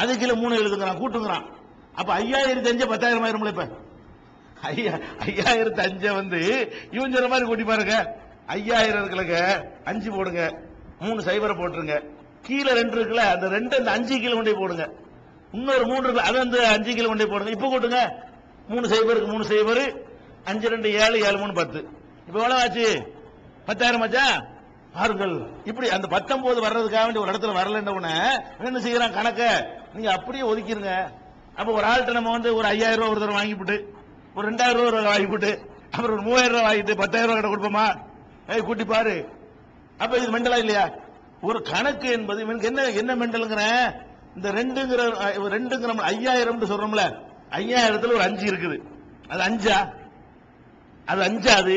அது கீழே 3 எழுதுங்கிறான், கூட்டுங்கிறான். அப்ப 5005 10,000 ஆயிரும்ல. இப்ப 5005 வந்து இவன் சொல்ற மாதிரி கூட்டி பாருங்க. 5000 இருக்குல்லங்க, 5 போடுங்க, 3 0 போட்டுருங்க, கீழே 2 இருக்குல்ல, அந்த 2 அந்த 5 கீழே கொண்டே போடுங்க, இன்னொரு 3 இருக்கு அது அந்த 5 கீழே கொண்டே போடுங்க. இப்ப கூட்டுங்க, 3 0 3 0, 5 2 7 7 3 10. இப்ப எவ்வளவு ஆச்சு? 10,000 ஆச்சா? பாருங்கள், இப்படி அந்த 19 வர்றதுக்காக வேண்டிய ஒரு இடத்துல வரலன்னு என்ன செய்யறான் கணக்க நீங்க அப்படியே ஒதுக்கிருங்க. அப்ப ஒரு ஆள்கிட்ட நம்ம வந்து ஒரு 5000 ரூபாய் ஒரு தடவை வாங்கிவிட்டு, ஒரு 2000 ரூபாய் வாங்கிவிட்டு, அப்புறம் ஒரு 3000 ரூபாய் வாங்கிட்டு 10,000 ரூபாய் கிட்ட கொடுப்போமா? கூட்டி பாரு. அப்ப இது மெண்டலா இல்லையா? ஒரு கணக்கு என்பது இவனுக்கு என்ன என்ன மெண்டலுங்கிற இந்த 2ங்கிற 5000 சொல்றோம்ல, 5000த்துல ஒரு 5 இருக்குது, அது 5ஆ? அது 5ஆ? அது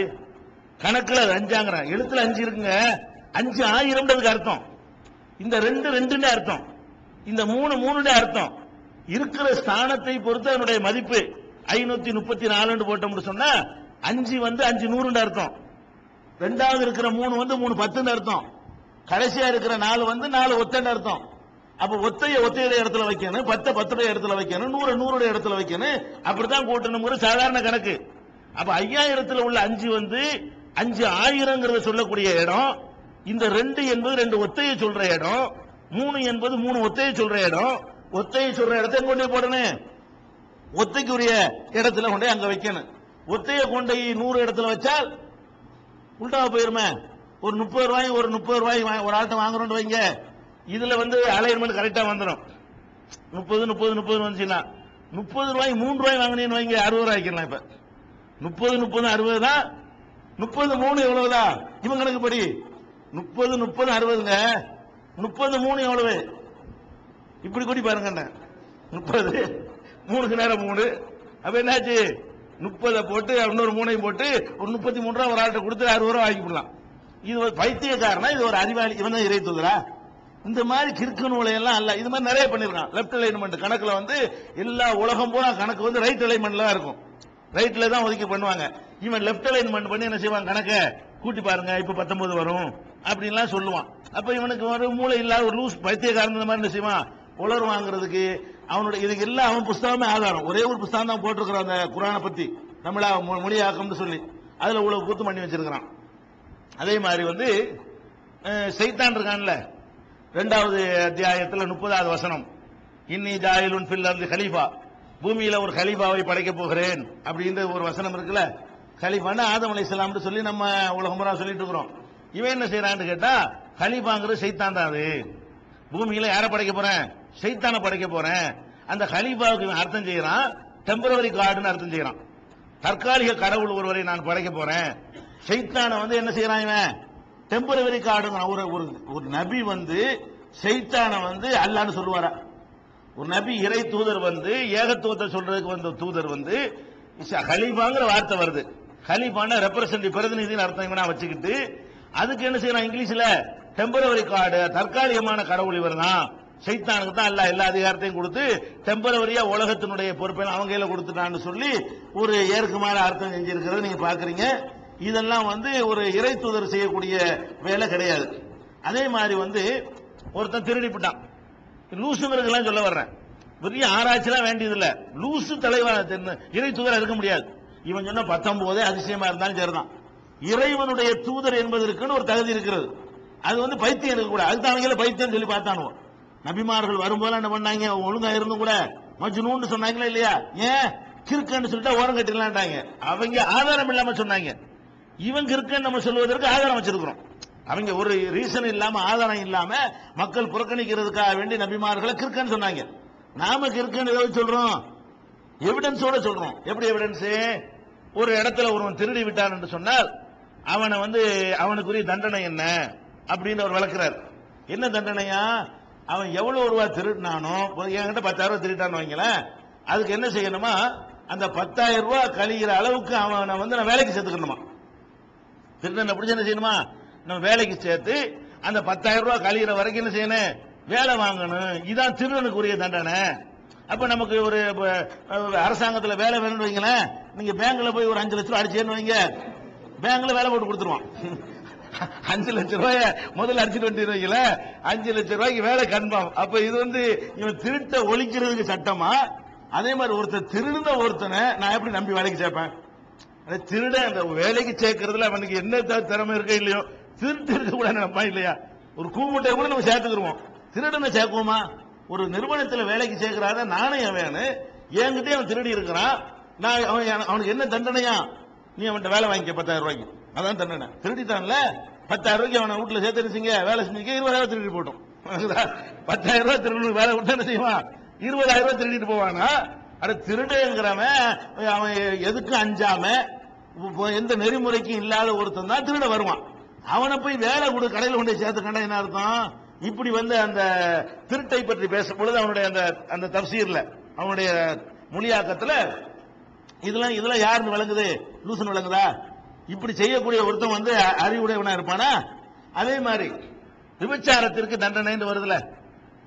கணக்குல அது 5ஆங்கிற, எழுத்துல 5 இருக்குங்க. 5000 அர்த்தம். இந்த 2 2 அர்த்தம், இந்த 3 3 அர்த்தம். இருக்கிற ஸ்தானத்தை பொறுத்து அதனுடைய மதிப்பு 534 போட்டோம்னு சொன்னா 5 வந்து 5 100 அர்த்தம். ரெண்டாவது இருக்கிற 3 வந்து 3 10 அர்த்தம். கடைசியா இருக்கிற 4 வந்து 4 ஒத்தன்னு அர்த்தம். அப்ப ஒத்தையுடைய இடத்துல வைக்கணும், 10 10 இடத்துல வைக்கணும், 100 100 இடத்துல வைக்கணும். அப்படித்தான் கூட்டணுங்கிற சாதாரண கணக்கு. அப்ப 5000 உள்ள 5 வந்து 5000 சொல்லக்கூடிய இடம். இந்த 2 என்பது 2 ஒத்தையை சொல்ற இடம். 3 என்பது 3 ஒத்தையை சொல்ற இடம். ஒத்தையை சொல்ற இடத்தை கொண்டே போடணும், ஒத்தைக்குரிய இடத்துல கொண்டே அங்க வைக்கணும். ஒத்தையை கொண்டு 100 இடத்துல வச்சால் உள்டாவ போயிருமே. ஒரு 30 ரூபாய் ஒரு 30 ரூபாய் ஒரு ஆள்கிட்ட வாங்குறோம் வைங்க, இதுல வந்து அலைன்மெண்ட் கரெக்டா வந்துடும். 30 30 30 வந்துச்சுன்னா 30 ரூபாய் 3 ரூபாய் வாங்கினேன்னு வைங்க, 60 ரூபாய் வைக்கலாம். இப்ப 30 30 60 தான். 30 3 எவ்வளவுதான் இவன் கணக்கு படி? 30 30 60ங்க. 30 3 எவ்வளவு? இப்படி கூட்டி பாருங்க. 30 3க்கு நேரம் 3. அப்ப என்னாச்சு? 30 போட்டு இன்னொரு 3ஐயும் போட்டு ஒரு 33 ரூபாய் ஒரு ஆள்கிட்ட கொடுத்து 60 ரூபாய் வாங்கி போடலாம். இது ஒரு பைத்தியக்காரனா? இது ஒரு அறிவாளி? இவன் தான் இறை தூதரா? இந்த மாதிரி கிறுக்கு நூலை எல்லாம் அல்ல. இது மாதிரி நிறைய பண்ணிருக்கான். லெப்ட் அலைன்மெண்ட் கணக்குல வந்து எல்லா உலகம் பூரா கணக்கு வந்து ரைட் அலைன்மெண்ட்ல தான் இருக்கும், ரைட்ல தான் ஒதுக்கி பண்ணுவாங்க. இவன் லெப்ட் அலைன்மெண்ட் பண்ணி என்ன செய்வான், கணக்க கூட்டி பாருங்க, இப்ப 19 வரும் அப்படின்லாம் சொல்லுவான். அப்ப இவனுக்கு ஒரு மூளை இல்லாத ஒரு லூஸ் பைத்தியக்காரன் மாதிரி என்ன செய்வான், உலர் வாங்குறதுக்கு அவனுடைய இதுக்கு எல்லாம் அவன் புஸ்தகமே ஆதாரம். ஒரே ஒரு புஸ்தகம் தான் போட்டிருக்கிறான் அந்த குரானை பத்தி, நம்மளா மொழியாக்கம்னு சொல்லி அதுல உள்ள கூத்து பண்ணி வச்சிருக்கிறான். அதே மாதிரி வந்து சைத்தான் இருக்கான்ல, 2வது அத்தியாயத்தில் 30வது வசனம், இன்னி ஜாயிலுன் ஃபில் அர்தி கலீஃபா, பூமியில ஒரு கலீஃபாவை படைக்க போகிறேன் அப்படின்ற ஒரு வசனம் இருக்குல்ல. கலீஃபான்னா ஆதம் அலைஹிஸ்ஸலாம்னு சொல்லி நம்ம உலகம் பூரா சொல்லிட்டு இருக்கிறோம். இவன் என்ன செய்யறான்னு கேட்டா, கலீஃபாங்கிறது சைத்தான் தான். அது பூமியில யாரை படைக்க போறேன்? சைத்தானை படைக்க போறேன். அந்த கலீஃபாவுக்கு இவன் அர்த்தம் செய்யறான், டெம்பரவரி காடுன்னு அர்த்தம் செய்யறான். தற்காலிக கடவுள் ஒருவரை நான் படைக்க போறேன். சைத்தானை வந்து என்ன செய்யறான் இவன்? டெம்பரவரி காடுங்கிறான். ஒரு நபி வந்து சைத்தானை வந்து அல்லாஹ்னு சொல்லுவாரா? ஒரு நபி இறை தூதர் வந்து ஏகத்துவத்தை சொல்றதுக்கு வந்த தூதர் வந்து கலீஃபாங்கிற வார்த்தை வருது. கலீஃபான்னா ரெப்ரசன்ட், பிரதிநிதின்னு அர்த்தம் இவனா வச்சுக்கிட்டு அதுக்கு என்ன செய்யறான் இங்கிலீஷ்ல, டெம்பரவரி காடு, தற்காலிகமான கடவுள் இவர் தான். சைத்தானுக்கு தான் அல்லாஹ் எல்லா அதிகாரத்தையும் கொடுத்து டெம்பரவரியா உலகத்தினுடைய பொறுப்பை அவங்க கையில கொடுத்துட்டான்னு சொல்லி ஒரு ஏற்குமான அர்த்தம் செஞ்சிருக்கிறது நீங்க பாக்குறீங்க. இதெல்லாம் வந்து ஒரு இறை தூதர் செய்யக்கூடிய வேலை கிடையாது. அதே மாதிரி வந்து ஒருத்தன் திருடிவிட்டான், லூசுங்கிறதுலாம் சொல்ல வர்றேன், பெரிய ஆராய்ச்சிலாம் வேண்டியது இல்ல. லூசு தலைவர் இறை தூதரா இருக்க முடியாது. இவன் சொன்ன 19 அதிசயமா இருந்தாலும் சரிதான். இறைவனுடைய தூதர் என்பதற்குன்னு ஒரு தகுதி இருக்கிறது. அது வந்து பைத்தியம் இருக்க கூட, அதுதான் அவங்க பைத்தியம் சொல்லி பார்த்தானுவோம். நபிமார்கள் வரும்போது என்ன பண்ணாங்க, ஒழுங்கா இருந்தும் கூட மஜ்னூன்னு சொன்னாங்களா இல்லையா? ஏன் கிறுக்கன்னு சொல்லிட்டு ஓரம் கட்டிடலான்ட்டாங்க. அவங்க ஆதாரம் இல்லாம சொன்னாங்க. இவன் கிறுக்கன்னு நம்ம சொல்வதற்கு ஆதாரம் வச்சிருக்கிறோம். அவங்க ஒரு ரீசன் இல்லாம, ஆதாரம் இல்லாம மக்கள் புறக்கணிக்கிறதுக்காக வேண்டி நபிமார்களை கிறுக்கன்னு சொன்னாங்க. நாம கிறுக்கன்னு ஏதாவது சொல்றோம், எவிடன்ஸோட சொல்றோம். எப்படி எவிடன்ஸ்? ஒரு இடத்துல ஒருவன் திருடி விட்டான் என்று சொன்னால் அவனை வந்து அவனுக்குரிய தண்டனை என்ன அப்படின்னு அவர் விளக்குறார். என்ன தண்டனையா? அவன் எவ்வளவு ரூபாய் திருடினானோ, என்கிட்ட 10,000 ரூபாய் திருட்டான்னு வைங்களேன், அதுக்கு என்ன செய்யணுமா, அந்த 10,000 ரூபாய் கழிகிற அளவுக்கு அவனை வந்து நான் வேலைக்கு சேர்த்துக்கணுமா. திருடன் அப்படி என்ன செய்யணுமா, நம்ம வேலைக்கு சேர்த்து அந்த 10,000 ரூபாய் கழிகிற வரைக்கும் என்ன செய்யணும், வேலை வாங்கணும். இதான் திருடனுக்குரிய தண்டனை. அப்ப நமக்கு ஒரு அரசாங்கத்தில் வேலை வேணும்னு வைங்களேன், நீங்க பேங்க்ல போய் ஒரு 5 லட்சம் ரூபாய் அடிச்சேன்னு வைங்க, பேங்க்ல வேலை போட்டு கொடுத்துருவான். 5,00,000 முதல்ல அடிச்சுட்டு வந்துடுவீங்கள, 5,00,000 வேலை கன்ஃபார்ம். அப்ப இது இவன் திருட்ட ஒழிக்கிறதுக்கு சட்டமா? அதே மாதிரி ஒருத்தர் திருடுத ஒருத்தனை நான் எப்படி நம்பி வேலைக்கு சேர்ப்பேன்? திருட அந்த வேலைக்கு சேர்க்கறதுல அவனுக்கு என்ன திறமை இருக்க இல்லையோ, திருட்டு இருக்க கூட நம்ம இல்லையா? ஒரு கூமுட்டை கூட நம்ம சேர்த்துக்கிறோம், திருடனை சேர்க்குவோமா? ஒரு நிறுவனத்தில் வேலைக்கு சேர்க்கிறாத நாணயம் வேணும். என்கிட்டே அவன் திருடி இருக்கிறான், நான் அவனுக்கு என்ன தண்டனையா? நீ அவன்கிட்ட வேலை வாங்கிக்க 10,000 ரூபாய்க்கு, அதான் தண்டனை. திருடித்தான்ல 10,000 ரூபாய்க்கு அவனை வீட்டுல சேர்த்துருச்சிங்க, வேலை செஞ்சீங்க, 20,000 திருடி போட்டோம். 10,000 ரூபாய் திருடு வேலை விட்டு என்ன செய்வான்? 20,000 ரூபாய் திருடிட்டு போவானா? அட திருடுங்கிறவன் அவன் எதுக்கும் அஞ்சாம எந்த நெறிமுறைக்கும் இல்லாத ஒருத்தன் தான் திருட வருவான். அவனை போய் வேலை கொடு கடையில் கொண்டு சேர்த்து கண்டா என்ன அர்த்தம்? இப்படி அந்த திருட்டை பற்றி பேசும் பொழுது அவனுடைய அந்த தப்சீர்ல அவனுடைய மொழியாக்கத்துல இதெல்லாம் யாருன்னு விளங்குது? லூசுன்னு விளங்குதா? இப்படி செய்யக்கூடிய ஒருத்தன் அறிவுடையவனா இருப்பானா? அதே மாதிரி விபச்சாரத்திற்கு தண்டனை வருதுல,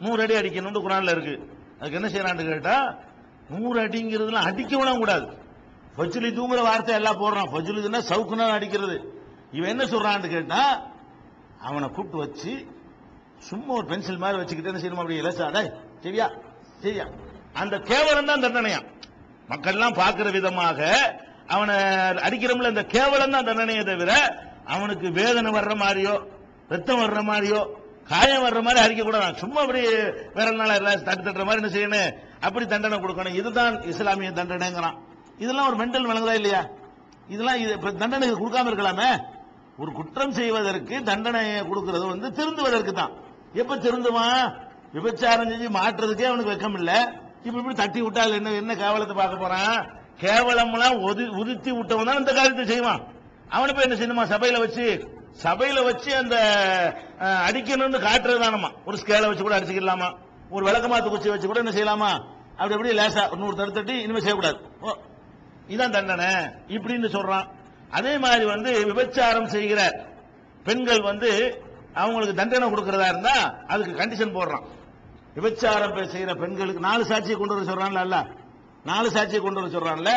100 அடி அடிக்கணும்னு குரான்ல இருக்கு. அதுக்கு என்ன செய்யறான்னு கேட்டா, 100 அடிங்கிறதுலாம் அடிக்கவும் கூடாது. ஃபஜ்லி தூங்குற வார்த்தை எல்லாம் போடுறான். ஃபஜ்லுன்னா சவுக்குனா அடிக்கிறது. இவன் என்ன சொல்றான்னு கேட்டா, அவனை கூப்பிட்டு வச்சு சும்மா ஒரு பென்சில் மாதிரி வச்சுக்கிட்டு என்ன செய்யணும்? அப்படி இலசாடா சரியா சரியா, அந்த கேவலம் தான் தண்டனையா. மக்கள் எல்லாம் பார்க்கிற விதமாக அவனை அடிக்கிறோம்ல, இந்த கேவலம் தான் தண்டனையை தவிர அவனுக்கு வேதனை வர்ற மாதிரியோ ரத்தம் வர்ற மாதிரியோ காயம் வர்ற மாதிரி அடிக்க கூடாது. சும்மா அப்படி வேற நாள தட்டுற மாதிரி என்ன செய்யணும்? அப்படி தண்டனை கொடுக்கணும். இதுதான் இஸ்லாமிய தண்டனைங்கிறான். இதெல்லாம் ஒரு மென்டல் விளங்குதா இல்லையா? இதெல்லாம் தண்டனை கொடுக்காம இருக்கலாமே. ஒரு குற்றம் செய்வதற்கு தண்டனை கொடுக்கிறது திருந்துவதற்கு தான். எப்ப திருந்துவான்? விபச்சாரம் செஞ்சு மாற்றுறதுக்கே அவனுக்கு வெக்கம் இல்ல. இப்ப இப்படி தட்டி விட்டால் என்ன கேவலத்தை பார்க்க போறான்? கேவலம்லாம் உதிர்த்தி விட்டவன் தான் இந்த காரியத்தை செய்வான். அவனை போய் என்ன செய்யணுமா? சபையில வச்சு அந்த அடிக்கணும்னு காட்டுறது தானமா. ஒரு ஸ்கேலை வச்சு கூட அடிச்சுக்கலாமா, ஒரு விளக்கமாத்து குச்சி வச்சு கூட என்ன செய்யலாமா? அப்படி லேசா 100 தடுத்தட்டி இனிமே செய்யக்கூடாது, இதான் தண்டனை இப்படின்னு சொல்றான். அதே மாதிரி விபச்சாரம் செய்கிற பெண்கள் அவங்களுக்கு தண்டனை கொடுக்கறதா இருந்தா அதுக்கு கண்டிஷன் போடுறான். விபச்சாரம் செய்கிற பெண்களுக்கு 4 சாட்சியை கொண்டு வர சொல்றான்ல, 4 சாட்சியை கொண்டு வர சொல்றான்ல.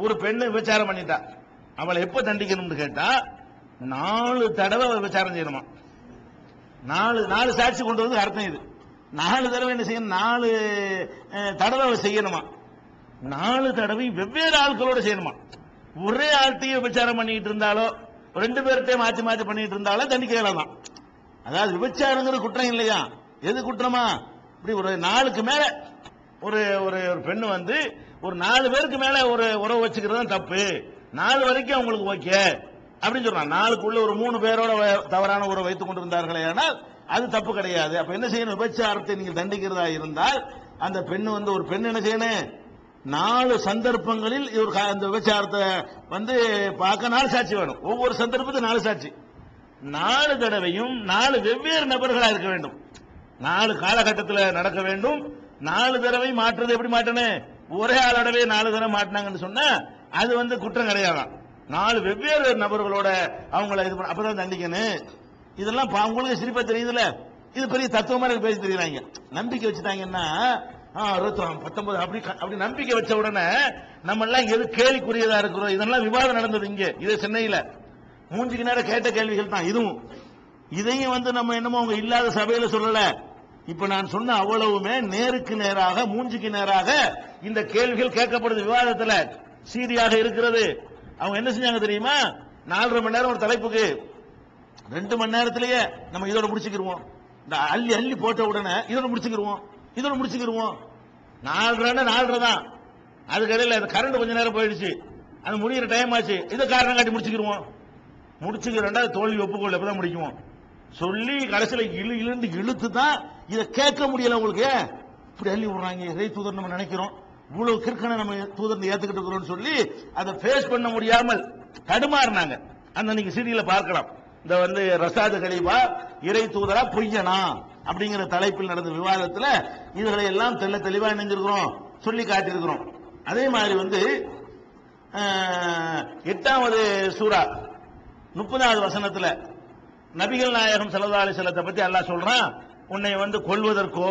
ஒரு பெண்ணு விபச்சாரம் பண்ணிட்டா, அவளை எப்ப தண்டிக்கணும்னு கேட்டா 4 தடவை விபச்சாரம் செய்யணுமா. 4 சாட்சி கொண்டு வந்து அர்த்தம் இது. 4 தடவை என்ன செய்யணும்? 4 தடவை செய்யணுமா. 4 தடவை வெவ்வேறு ஆட்களோட செய்யணுமா. ஒரே ஆள்கிட்டையும் விபச்சாரம் பண்ணிட்டு இருந்தாலோ 2 பேர்கிட்டையும் மாற்றி மாற்றி பண்ணிட்டு இருந்தாலும் தண்டிக்கலாம். அதாவது விபச்சாரங்கிற குற்றம் இல்லையா? எது குற்றமா? இப்படி ஒரு 4க்கு மேல ஒரு ஒரு பெண்ணு ஒரு 4 பேருக்கு மேல ஒரு உறவு வச்சுக்கிறது தப்பு. 4 வரைக்கும் அவங்களுக்கு ஓகே அப்படின்னு சொல்றான். 4க்குள்ள ஒரு 3 பேரோட தவறான உறவு வைத்துக் கொண்டிருந்தார்களே ஆனால் அது தப்பு கிடையாது. அப்ப என்ன செய்யணும்? விபச்சாரத்தை நீங்க தண்டிக்கிறதா இருந்தால் அந்த பெண்ணு ஒரு பெண் என்ன செய்யணும்? 4 சந்தர்ப்பங்களில் அந்த விபச்சாரத்தை பார்க்க 4 சாட்சி வேணும். ஒவ்வொரு சந்தர்ப்பத்துக்கு 4 சாட்சி. 4 தடவையும் 4 வெவ்வேறு நபர்களா இருக்க வேண்டும். 4 காலகட்டத்தில் நடக்க வேண்டும். 4 தடவை மாற்றுறது எப்படி மாட்டணும்? ஒரே ஆளோடவே 4 தடவை மாட்டினாங்கன்னு சொன்னா அது குற்றம் கிடையாதான். 4 வெவ்வேறு நபர்களோட அவங்கள இது அப்பதான் தண்டிக்கணும். இதெல்லாம் உங்களுக்கு சிரிப்பா தெரியுதுல, இது பெரிய தத்துவமா பேசி தெரியுறாங்க. நம்பிக்கை வச்சுட்டாங்கன்னா 19 அப்படி நம்பிக்கை வச்ச உடனே நம்ம எல்லாம் எது கேள்விக்குரியதா இருக்கிறோம். இதெல்லாம் விவாதம் நடந்தது இங்க, இது சென்னையில. மூஞ்சிக்கு நேரம் கேட்ட கேள்விகள் தான் இதுவும். இதையும் நம்ம என்னமோ அவங்க இல்லாத சபையில சொல்லல. இப்ப நான் சொன்ன அவ்வளவுமே நேருக்கு நேராக மூஞ்சிக்கு நேராக இந்த கேள்விகள் கேட்கப்படுது. விவாதத்துல சீரியாக இருக்கிறது. அவங்க என்ன செஞ்சாங்க தெரியுமா? 4.5 மணி நேரம் ஒரு தலைப்புக்கு 2 மணி நேரத்திலேயே நம்ம இதோட முடிச்சுக்கிருவோம். இந்த அள்ளி அள்ளி போட்ட உடனே இதோட முடிச்சுக்கிருவோம் 4.5 தான். அதுக்கடையில் கரண்ட் கொஞ்ச நேரம் போயிடுச்சு, அது முடிகிற டைம் ஆச்சு, இதை காரணம் காட்டி முடிச்சுக்கிறோம். தோல்வி ஒப்புக்கொள்ள எப்பதான் முடிக்குவோம் சொல்லி கடைசியில் இழுத்து தான் இதை கேட்க முடியல. உங்களுக்கு இப்படி அள்ளி விடுறாங்க. இறை தூதர் நம்ம நினைக்கிறோம், இவ்வளவு கிற்கனை நம்ம தூதர் ஏத்துக்கிட்டு இருக்கிறோம் சொல்லி அதை பேஸ் பண்ண முடியாமல் தடுமாறினாங்க. அந்த நீங்க சீரியல பார்க்கலாம். இந்த ரசாது கலீபா இறை தூதரா பொய்யனா அப்படிங்கிற தலைப்பில் நடந்த விவாதத்தில் இதுகளை எல்லாம் தெளிவா நினைஞ்சிருக்கிறோம், சொல்லி காட்டியிருக்கிறோம். அதே மாதிரி 8வது சூரா 30வது வசனத்துல நபிகள் நாயகம் ஸல்லல்லாஹு அலைஹி வஸல்லத்தை பத்தி அல்லாஹ் சொல்றான். உன்னை கொல்வதற்கோ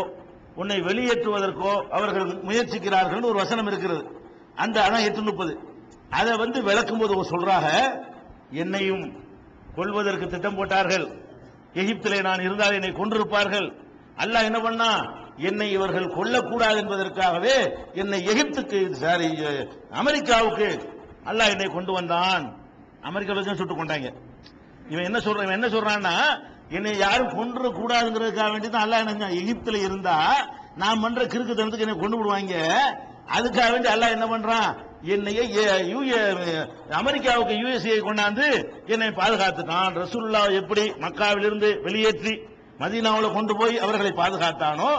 உன்னை வெளியேற்றுவதற்கோ அவர்கள் முயற்சிக்கிறார்கள் ஒரு வசனம் இருக்கிறது. அதான் 8:30. அதை விளக்கும் போது சொல்றாங்க, என்னையும் கொல்வதற்கு திட்டம் போட்டார்கள். எகிப்திலே நான் இருந்தால் என்னை கொன்றிருப்பார்கள். அல்லாஹ் என்ன பண்ணா, என்னை இவர்கள் கொல்லக்கூடாது என்பதற்காகவே என்னை எகிப்துக்கு அமெரிக்காவுக்கு அல்லாஹ் என்னை கொண்டு வந்தான். அமெரிக்காவில் சுட்டு கொண்டாங்க. இவன் என்ன சொல்றான்னா, என்னை யாரும் கொன்று கூடாதுங்கிறதுக்காக வேண்டி தான் அல்லாஹ் என்ன எகிப்துல இருந்தா நான் பண்ற கிறுக்குத்தனத்துக்கு என்னை கொண்டு விடுவாங்க. அதுக்காக வேண்டி அல்லாஹ் என்ன பண்றான், என்னையே அமெரிக்காவுக்கு யுஎஸ்ஏ கொண்டாந்து என்னை பாதுகாத்துட்டான். ரசூலுல்லாஹ் எப்படி மக்காவிலிருந்து வெளியேற்றி மதீனாவில் கொண்டு போய் அவர்களை பாதுகாத்தானோ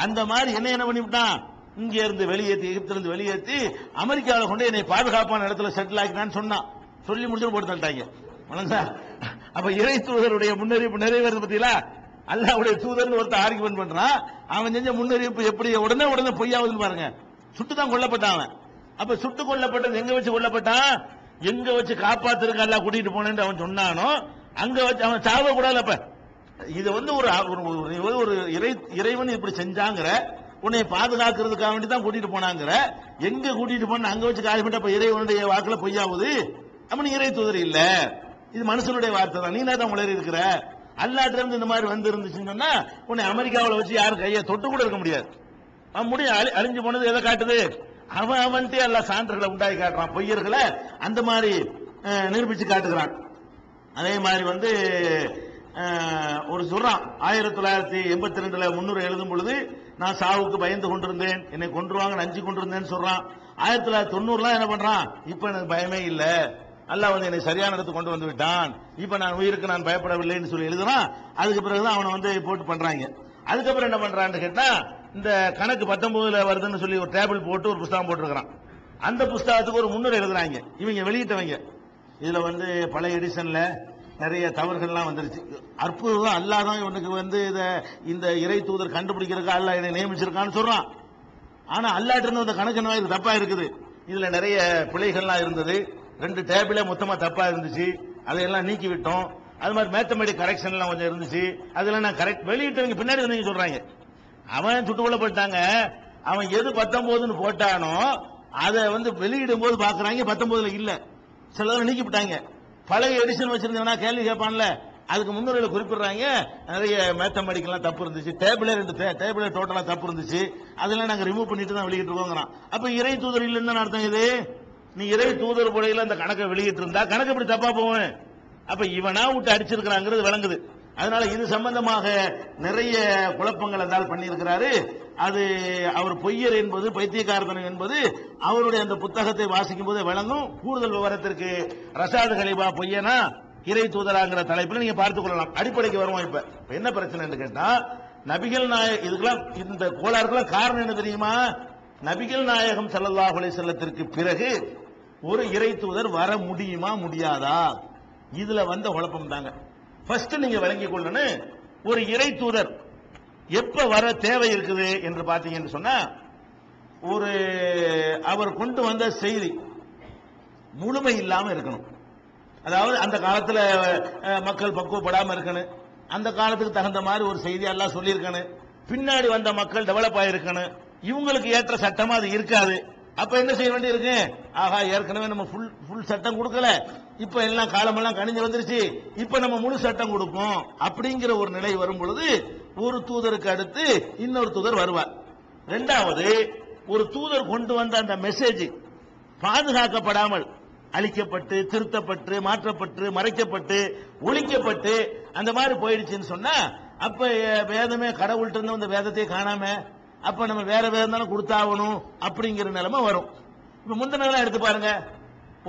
அந்த மாதிரி என்ன பண்ணிவிட்டான், இங்க இருந்து வெளியேற்றி எகிப்திலிருந்து வெளியேற்றி அமெரிக்காவில் கொண்டு என்னை பாதுகாப்பான இடத்துல செட்டில் ஆக்கினான்னு சொன்னான். சொல்லி முடிச்சு போட்டு தள்ளிட்டாங்க. அப்ப இறை தூதருடைய முன்னறிவிப்பு நிறைவேறது பத்தியா, அல்லாஹ்வுடைய தூதர்னு ஒருத்தர் ஆர்கியூமெண்ட் பண்றான். அவன் செஞ்ச முன்னறிவிப்பு எப்படி உடனே பொய்யாவதுன்னு பாருங்க. சுட்டுதான் கொல்லப்பட்டான். அப்ப சுட்டு கொல்லப்பட்டது எங்க வச்சு கொல்லப்பட்டான், எங்க வச்சு காப்பாத்திருக்க அல்லாஹ் கூட்டிட்டு போனேன்னு அவன் சொன்னானோ அங்க வச்சு அவன் சாவ கூடாது. அப்ப இது ஒரு இறைவன் இப்படி செஞ்சாங்கிற, உன்னை பாதுகாக்கிறதுக்காக வேண்டி தான் கூட்டிட்டு போனாங்கிற, எங்க கூட்டிட்டு போன அங்க வச்சு காயப்பட்ட அப்ப இறைவனுடைய வாக்குல பொய்யாவது. அப்ப நீ இறை தூதர் இல்ல, இது மனுஷனுடைய வார்த்தை தான், நீ தான் உளறி இருக்கிற. அல்லாஹ்ட்ட இருந்து இந்த மாதிரி வந்து இருந்துச்சுன்னு சொன்னா உன்னை அமெரிக்காவில் வச்சு யாரும் கையை தொட்டு கூட இருக்க முடியாது. அழிஞ்சு போனது எதை காட்டுது, அவன்கிட்ட எல்லாம் சான்றுகளை உண்டாக்கி காட்டுறான், பொய்யர்களை அந்த மாதிரி நிரூபிச்சு காட்டுகிறான். அதே மாதிரி ஒரு சொல்றான், 1982 முன்னூறு எழுதும் பொழுது நான் சாவுக்கு பயந்து கொண்டிருந்தேன், என்னை கொன்றுவாங்க நஞ்சு கொண்டிருந்தேன்னு சொல்றான். 1990 என்ன பண்றான், இப்ப எனக்கு பயமே இல்ல, அல்லாஹ் என்னை சரியான இடத்துக்கு கொண்டு வந்து விட்டான், இப்ப நான் உயிருக்கு நான் பயப்படவில்லைன்னு சொல்லி எழுதுறான். அதுக்கு பிறகுதான் அவனை போட்டு பண்றாங்க. அதுக்கப்புறம் என்ன பண்றான்னு கேட்டா, இந்த கணக்கு 19 வருதுன்னு சொல்லி ஒரு டேபிள் போட்டு ஒரு புஸ்தகம் போட்டுருக்கான். அந்த புஸ்தகத்துக்கு ஒரு முன்னுரை எழுதுறாங்க இவங்க வெளியிட்டவங்க. இதுல பழைய எடிஷன்ல நிறைய தவறுகள்லாம் வந்துருச்சு. அற்புதம், அல்லாஹ் தான் இவனுக்கு இந்த இறை தூதர் கண்டுபிடிக்கிறதுக்கு அல்லாஹ் என்னை நியமிச்சிருக்கான்னு சொல்றான். ஆனா அல்லாஹ்ட்ட இருந்து அந்த கணக்கு என்ன தப்பா இருக்குது. இதுல நிறைய பிழைகள்லாம் இருந்தது. 2 டேபிளே மொத்தமா தப்பா இருந்துச்சு, அதையெல்லாம் நீக்கி விட்டோம். அது மாதிரி மேத்தமெட்டிக் கரெக்ஷன் எல்லாம் கொஞ்சம் இருந்துச்சு, அதெல்லாம் நான் கரெக்ட் வெளியிட்டவங்க பின்னாடி வந்து சொல்றாங்க. அவன் சுட்டு கொல்லப்பட்டாங்க. அவன் எது 19ன்னு போட்டானோ அதை வெளியிடும் போது பாக்குறாங்க 19ல இல்ல, சிலர் நீக்கி விட்டாங்க. பழைய எடிஷன் வச்சிருந்தா கேள்வி கேட்பான்ல, அதுக்கு முன்னுரையில குறிப்பிடுறாங்க நிறைய மேத்தமெட்டிக்கெல்லாம் தப்பு இருந்துச்சு, டேபிளே டோட்டலா தப்பு இருந்துச்சு, அதெல்லாம் நாங்க ரிமூவ் பண்ணிட்டு தான் வெளியிட்டு இருக்கோங்கிறான். அப்ப இறை தூதர் இல்லைன்னு அர்த்தம். இது நீ இறை தூதர் முறையில் அந்த கணக்கை வெளியிட்டு இருந்தா கணக்கு எப்படி தப்பா போவேன். அப்ப இவனா விட்டு அடிச்சிருக்கிறாங்கிறது விளங்குது. அதனால இது சம்பந்தமாக நிறைய குழப்பங்கள் இருந்தால் பண்ணியிருக்கிறாரு. அது அவர் பொய்யர் என்பது பைத்தியக்காரத்தனம் என்பது அவருடைய அந்த புத்தகத்தை வாசிக்கும் போதே விளங்கும். கூடுதல் விவரத்திற்கு ரஷாது கலீபா பொய்யனா இறை தூதராங்கிற தலைப்பில் நீங்க பார்த்துக் கொள்ளலாம். அடிப்படைக்கு வருவோம். இப்ப என்ன பிரச்சனை கேட்டா, நபிகள் நாயகம் இதுக்கெல்லாம் இந்த கோளாறுக்கெல்லாம் காரணம் என்ன தெரியுமா, நபிகள் நாயகம் ஸல்லல்லாஹு அலைஹி வஸல்லத்திற்கு பிறகு ஒரு இறை தூதர் வர முடியுமா முடியாதா, இதுல குழப்பம் தாங்க. ஃபர்ஸ்ட் நீங்க விளங்கிக் கொள்ளணும், ஒரு இறை தூதர் எப்ப வர தேவை இருக்குது என்று பாத்தீங்கன்னு சொன்னா, ஒரு அவர் கொண்டு வந்த செய்தி முழுமை இல்லாம இருக்கணும். அதாவது அந்த காலத்துல மக்கள் பக்குவப்படாம இருக்கணும், அந்த காலத்துக்கு தகுந்த மாதிரி ஒரு செய்தி எல்லாம் சொல்லியிருக்கணும், பின்னாடி வந்த மக்கள் டெவலப் ஆயிருக்கணும், இவங்களுக்கு ஏற்ற சட்டமா அது இருக்காது. அப்ப என்ன செய்ய வேண்டி இருக்கு, ஆகா ஏற்கனவே நம்ம ஃபுல் சட்டம் கொடுக்கல, இப்ப எல்லாம் காலமெல்லாம் கணிஞ்சு வந்துருச்சு, இப்ப நம்ம முழு சட்டம் கொடுப்போம் அப்படிங்கிற ஒரு நிலை வரும் பொழுது ஒரு தூதருக்கு அடுத்து இன்னொரு தூதர் வருவார். இரண்டாவது, ஒரு தூதர் கொண்டு வந்த அந்த மெசேஜ் பாதுகாக்கப்படாமல் அழிக்கப்பட்டு திருத்தப்பட்டு மாற்றப்பட்டு மறைக்கப்பட்டு ஒழிக்கப்பட்டு அந்த மாதிரி போயிடுச்சுன்னு சொன்னா, அப்ப வேதமே கடவுள்கிட்ட இருந்து அந்த வேதத்தையே காணாம அப்ப நம்ம வேற வேதம் தானே கொடுத்தாகணும் அப்படிங்கிற நிலைமை வரும். இப்ப முந்தின எடுத்து பாருங்க,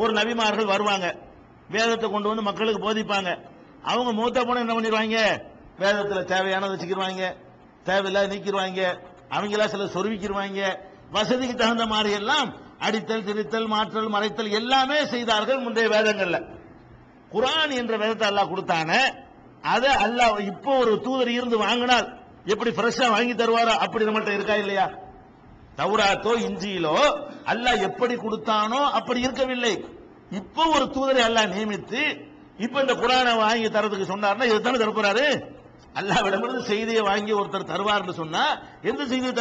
ஒரு நபிமார்கள் வருவாங்க, வேதத்தை கொண்டு வந்து மக்களுக்கு போதிப்பாங்க. அவங்க மூத்த போன என்ன பண்ணிடுவாங்க, வேதத்துல தேவையானதை வச்சுக்கிடுவாங்க, தேவையில்லாத நீக்கிடுவாங்க, அவங்களா சில சொருவிக்கிடுவாங்க. வசதிக்கு தகுந்த மாதிரி எல்லாம் அடித்தல் திரித்தல் மாற்றல் மறைத்தல் எல்லாமே செய்தார்கள் முந்தைய வேதங்கள்ல. குர்ஆன் என்ற வேதத்தை அல்லாஹ் கொடுத்தானே, அதை அல்லாஹ் இப்போ ஒரு தூதர் இருந்து வாங்கினால் எப்படி ஃப்ரெஷ்ஷா வாங்கி தருவாரோ அப்படி நம்மள்ட்ட இருக்கா இல்லையா? தௌராத்தோ இஞ்சியிலோ அல்லாஹ் எப்படி கொடுத்தானோ அப்படி இருக்கவில்லை. இப்போ ஒரு தூதரை அல்லாஹ் நியமித்து இப்ப இந்த குர்ஆனை வாங்கி தரதுக்கு சொன்னார்னா இதுதானே தரப்போறாரு. அல்லாஹ்விடமிருந்து செய்தியை வாங்கி ஒருத்தர் தருவார்னு சொன்னா எந்த செய்தியை